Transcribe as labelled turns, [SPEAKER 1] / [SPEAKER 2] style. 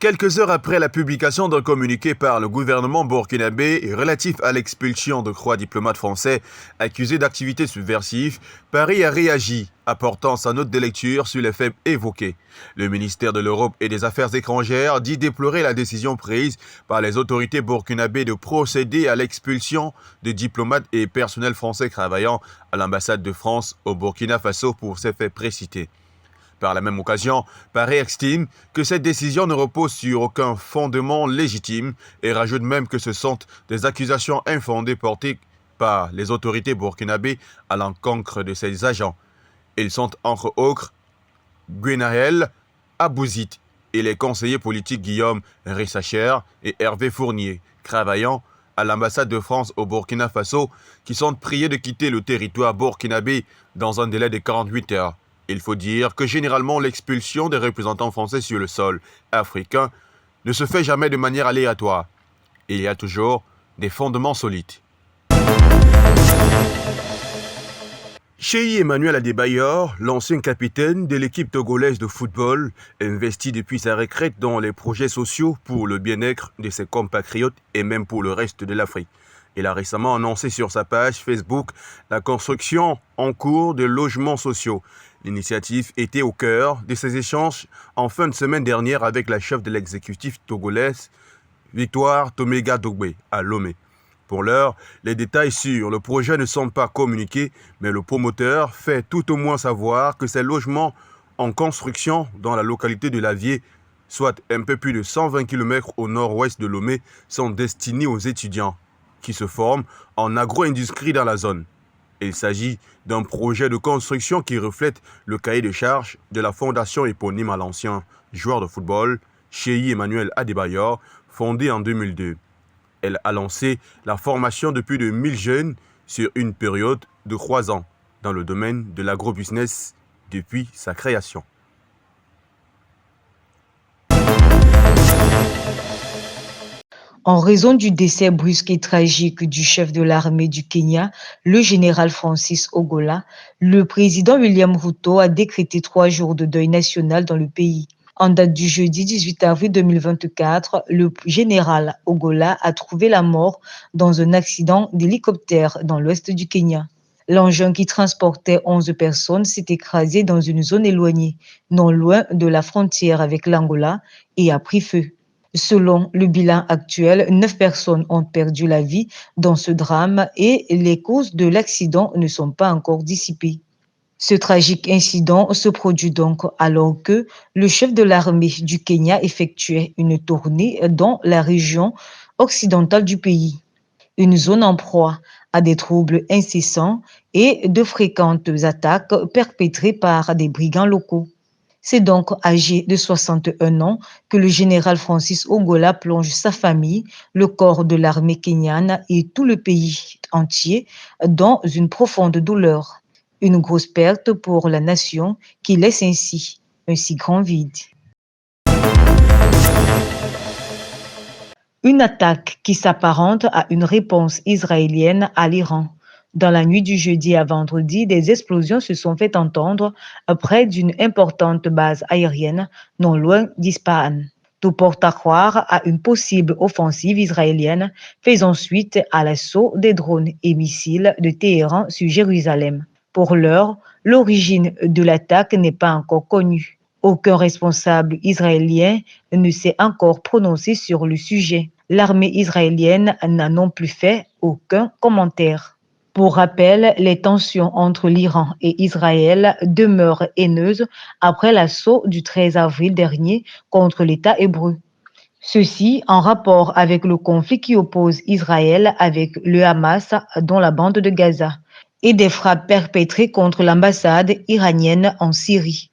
[SPEAKER 1] Quelques heures après la publication d'un communiqué par le gouvernement burkinabé relatif à l'expulsion de 3 diplomates français accusés d'activités subversives, Paris a réagi, apportant sa note de lecture sur les faits évoqués. Le ministère de l'Europe et des Affaires étrangères dit déplorer la décision prise par les autorités burkinabées de procéder à l'expulsion de diplomates et personnels français travaillant à l'ambassade de France au Burkina Faso pour ces faits précités. Par la même occasion, Paris estime que cette décision ne repose sur aucun fondement légitime et rajoute même que ce sont des accusations infondées portées par les autorités burkinabées à l'encontre de ces agents. Ils sont entre autres Gwenaël Abouzid et les conseillers politiques Guillaume Rissacher et Hervé Fournier, travaillant à l'ambassade de France au Burkina Faso, qui sont priés de quitter le territoire burkinabé dans un délai de 48 heures. Il faut dire que généralement l'expulsion des représentants français sur le sol africain ne se fait jamais de manière aléatoire. Il y a toujours des fondements solides. Cheyi Emmanuel Adebayor, l'ancien capitaine de l'équipe togolaise de football, investi depuis sa retraite dans les projets sociaux pour le bien-être de ses compatriotes et même pour le reste de l'Afrique. Il a récemment annoncé sur sa page Facebook la construction en cours de logements sociaux. L'initiative était au cœur de ses échanges en fin de semaine dernière avec la chef de l'exécutif togolaise, Victoire Tomega Dogbe, à Lomé. Pour l'heure, les détails sur le projet ne sont pas communiqués, mais le promoteur fait tout au moins savoir que ces logements en construction dans la localité de Lavier, soit un peu plus de 120 km au nord-ouest de Lomé, sont destinés aux étudiants qui se forment en agro-industrie dans la zone. Il s'agit d'un projet de construction qui reflète le cahier de charges de la fondation éponyme à l'ancien joueur de football, Cheyi Emmanuel Adebayor, fondée en 2002. Elle a lancé la formation de plus de 1000 jeunes sur une période de 3 ans dans le domaine de l'agrobusiness depuis sa création.
[SPEAKER 2] En raison du décès brusque et tragique du chef de l'armée du Kenya, le général Francis Ogola, le président William Ruto a décrété 3 jours de deuil national dans le pays. En date du jeudi 18 avril 2024, le général Ogola a trouvé la mort dans un accident d'hélicoptère dans l'ouest du Kenya. L'engin qui transportait 11 personnes s'est écrasé dans une zone éloignée, non loin de la frontière avec l'Angola, et a pris feu. Selon le bilan actuel, 9 personnes ont perdu la vie dans ce drame et les causes de l'accident ne sont pas encore dissipées. Ce tragique incident se produit donc alors que le chef de l'armée du Kenya effectuait une tournée dans la région occidentale du pays, une zone en proie à des troubles incessants et de fréquentes attaques perpétrées par des brigands locaux. C'est donc âgé de 61 ans que le général Francis Ogola plonge sa famille, le corps de l'armée kenyane et tout le pays entier dans une profonde douleur. Une grosse perte pour la nation qui laisse ainsi un si grand vide. Une attaque qui s'apparente à une réponse israélienne à l'Iran. Dans la nuit du jeudi à vendredi, des explosions se sont fait entendre près d'une importante base aérienne non loin d'Ispahan. Tout porte à croire à une possible offensive israélienne faisant suite à l'assaut des drones et missiles de Téhéran sur Jérusalem. Pour l'heure, l'origine de l'attaque n'est pas encore connue. Aucun responsable israélien ne s'est encore prononcé sur le sujet. L'armée israélienne n'a non plus fait aucun commentaire. Pour rappel, les tensions entre l'Iran et Israël demeurent haineuses après l'assaut du 13 avril dernier contre l'État hébreu. Ceci en rapport avec le conflit qui oppose Israël avec le Hamas dans la bande de Gaza et des frappes perpétrées contre l'ambassade iranienne en Syrie.